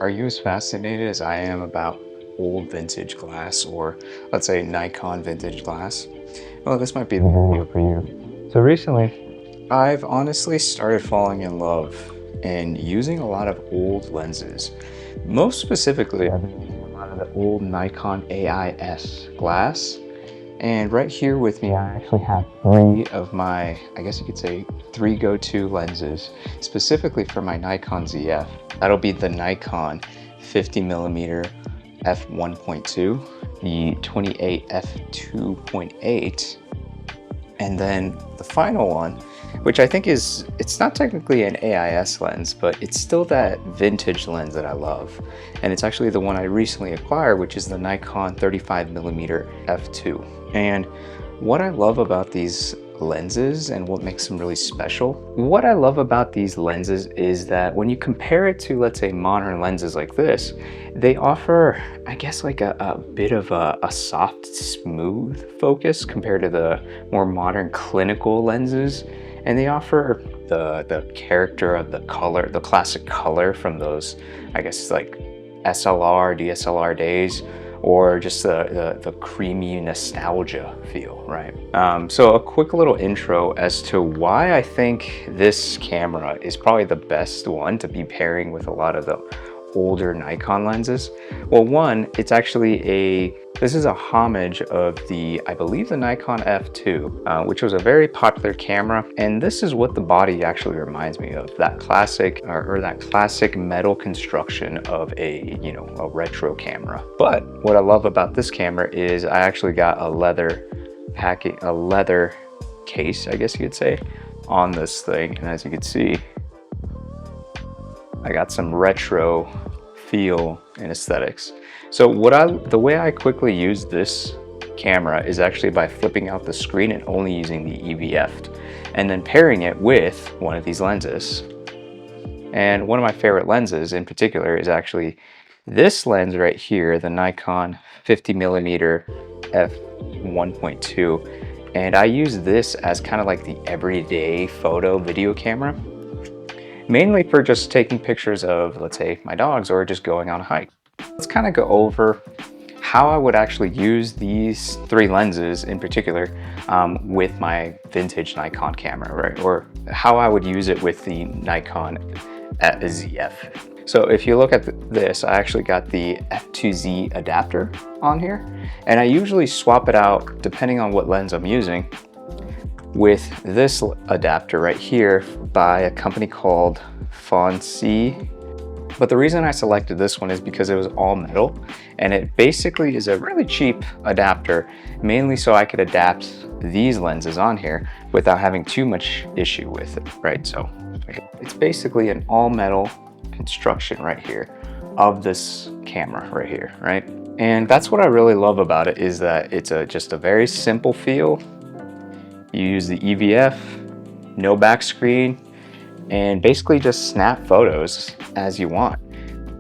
Are you as fascinated as I am about old vintage glass, or let's say Nikon vintage glass? Well, this might be the video for you. So recently, I've honestly started falling in love and using a lot of old lenses. Most specifically, I've been using a lot of the old Nikon AIS glass. And right here with me, I actually have three of my, I guess you could say, three go-to lenses, specifically for my Nikon Z F. That'll be the Nikon 50mm f1.2, the 28 f2.8, and then the final one, which I think it's not technically an AIS lens, but it's still that vintage lens that I love. And it's actually the one I recently acquired, which is the Nikon 35mm f2. And what I love about these lenses and what makes them really special, what I love about these lenses is that when you compare it to, let's say, modern lenses like this, they offer, I guess, like a bit of a soft, smooth focus compared to the more modern clinical lenses. And they offer the character of the color, the classic color from those, I guess, like SLR, DSLR days, or just the creamy nostalgia feel, right? So a quick little intro as to why I think this camera is probably the best one to be pairing with a lot of the older Nikon lenses. Well, one, it's actually this is a homage of I believe the Nikon F2, which was a very popular camera. And this is what the body actually reminds me of, that classic, or that classic metal construction of a retro camera. But what I love about this camera is I actually got a leather case, I guess you could say, on this thing. And as you can see, I got some retro feel and aesthetics. So the way I quickly use this camera is actually by flipping out the screen and only using the EVF, and then pairing it with one of these lenses. And one of my favorite lenses in particular is actually this lens right here, the Nikon 50mm f1.2. And I use this as kind of like the everyday photo video camera, mainly for just taking pictures of, let's say, my dogs, or just going on a hike. Let's kind of go over how I would actually use these three lenses in particular with my vintage Nikon camera, right? Or how I would use it with the Nikon Z F. So if you look at this, I actually got the F2Z adapter on here, and I usually swap it out depending on what lens I'm using with this adapter right here by a company called Fonsi. But the reason I selected this one is because it was all metal, and it basically is a really cheap adapter, mainly so I could adapt these lenses on here without having too much issue with it, right? So it's basically an all metal construction right here of this camera right here, right? And that's what I really love about it, is that it's just a very simple feel. You use the EVF, no back screen, and basically just snap photos as you want,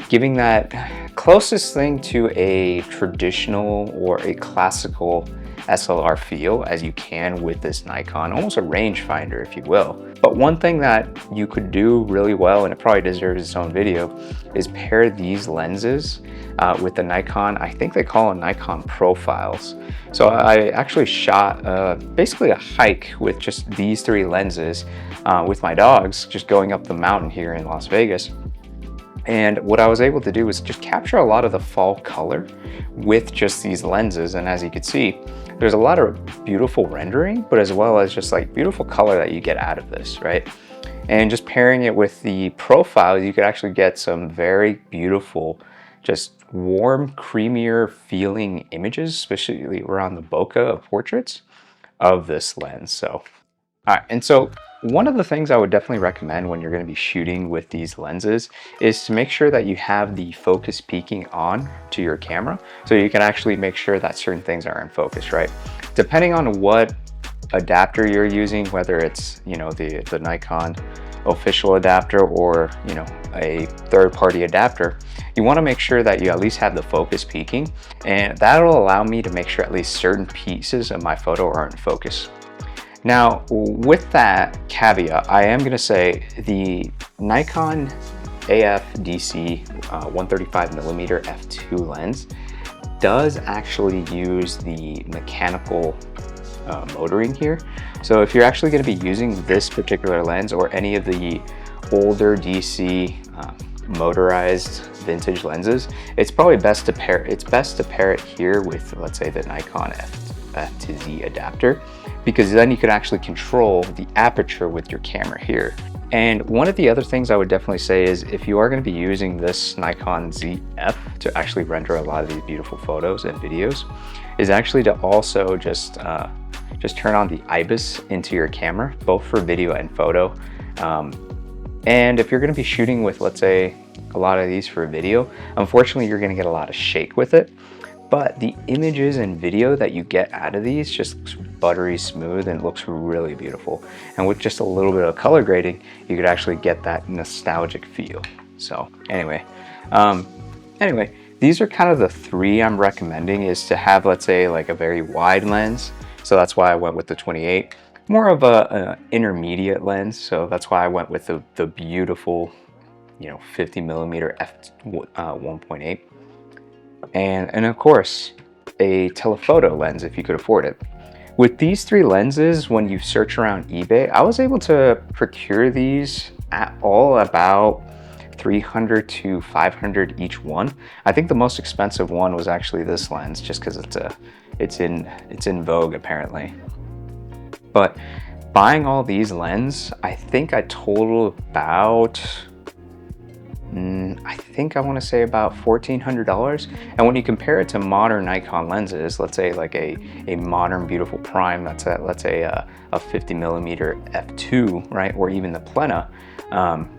giving that closest thing to a traditional or a classical SLR feel as you can with this Nikon, almost a rangefinder, if you will. But one thing that you could do really well, and it probably deserves its own video, is pair these lenses with the Nikon, I think they call them Nikon profiles. So I actually shot basically a hike with just these three lenses with my dogs, just going up the mountain here in Las Vegas. And what I was able to do was just capture a lot of the fall color with just these lenses. And as you can see, there's a lot of beautiful rendering, but as well as just like beautiful color that you get out of this, right? And just pairing it with the profile, you could actually get some very beautiful, just warm, creamier feeling images, especially around the bokeh portraits of this lens. So, all right, and so one of the things I would definitely recommend when you're going to be shooting with these lenses is to make sure that you have the focus peaking on to your camera, so you can actually make sure that certain things are in focus, right? Depending on what adapter you're using, whether it's, the Nikon official adapter or, a third-party adapter, you want to make sure that you at least have the focus peaking, and that'll allow me to make sure at least certain pieces of my photo are in focus. Now, with that caveat, I am going to say the Nikon AF DC 135mm f2 lens does actually use the mechanical motoring here. So if you're actually going to be using this particular lens or any of the older DC motorized vintage lenses, it's probably best to pair it here with, let's say, the Nikon F to Z adapter, because then you can actually control the aperture with your camera here. And one of the other things I would definitely say is, if you are going to be using this Nikon Z F to actually render a lot of these beautiful photos and videos, is actually to also just turn on the IBIS into your camera, both for video and photo. And if you're going to be shooting with, let's say, a lot of these for video, unfortunately you're going to get a lot of shake with it, but the images and video that you get out of these just looks buttery smooth and looks really beautiful. And with just a little bit of color grading, you could actually get that nostalgic feel. So anyway, these are kind of the three I'm recommending, is to have, let's say, like a very wide lens. So that's why I went with the 28. More of an intermediate lens, so that's why I went with the beautiful, 50mm f 1.8, and of course a telephoto lens if you could afford it. With these three lenses, when you search around eBay, I was able to procure these at all about $300 to $500 each one. I think the most expensive one was actually this lens, just because it's in vogue apparently. But buying all these lenses, I think I totaled about, I want to say about $1,400. And when you compare it to modern Nikon lenses, let's say like a modern beautiful prime, that's let's say a 50mm f2, right, or even the Plena,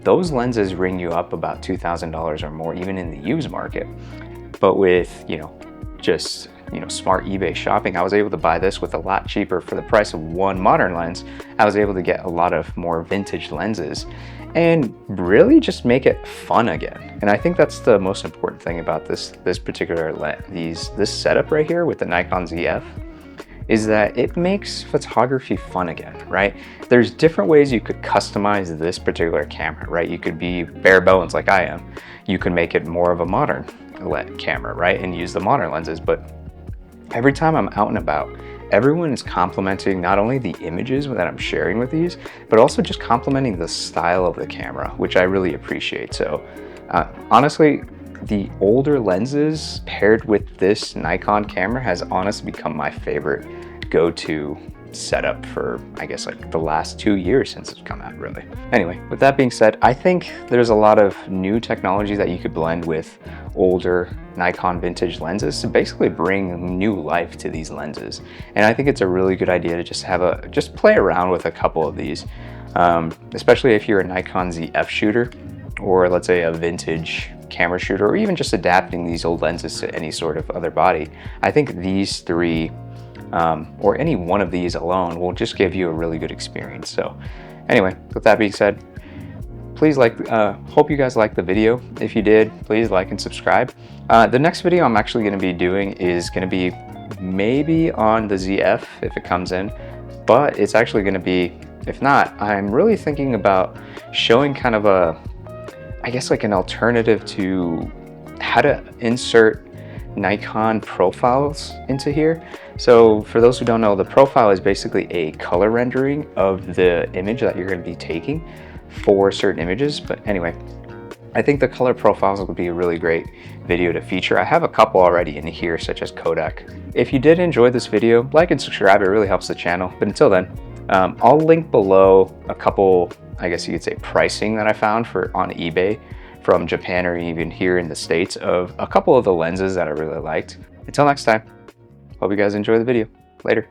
those lenses ring you up about $2,000 or more, even in the used market. But with just smart eBay shopping, I was able to buy this with a lot cheaper. For the price of one modern lens, I was able to get a lot of more vintage lenses and really just make it fun again. And I think that's the most important thing about this particular this setup right here with the Nikon Z F, is that it makes photography fun again, right? There's different ways you could customize this particular camera, right? You could be bare bones like I am. You can make it more of a modern camera, right, and use the modern lenses. But every time I'm out and about, everyone is complimenting not only the images that I'm sharing with these, but also just complimenting the style of the camera, which I really appreciate. So honestly, the older lenses paired with this Nikon camera has honestly become my favorite go-to setup for, I guess, like the last 2 years since it's come out, really. Anyway, with that being said, I think there's a lot of new technology that you could blend with older Nikon vintage lenses to basically bring new life to these lenses. And I think it's a really good idea to just play around with a couple of these, especially if you're a Nikon Z F shooter, or let's say a vintage camera shooter, or even just adapting these old lenses to any sort of other body. I think these three, or any one of these alone, will just give you a really good experience. So anyway, with that being said, please hope you guys liked the video. If you did, please like and subscribe. The next video I'm actually going to be doing is going to be maybe on the Z F if it comes in, but it's actually going to be, if not, I'm really thinking about showing kind of I guess like an alternative to how to insert Nikon profiles into here. So for those who don't know, the profile is basically a color rendering of the image that you're going to be taking for certain images. But anyway, I think the color profiles will be a really great video to feature. I have a couple already in here, such as Kodak. If you did enjoy this video, like and subscribe, it really helps the channel. But until then, I'll link below a couple, I guess you could say, pricing that I found on eBay from Japan or even here in the States of a couple of the lenses that I really liked. Until next time, hope you guys enjoy the video. Later.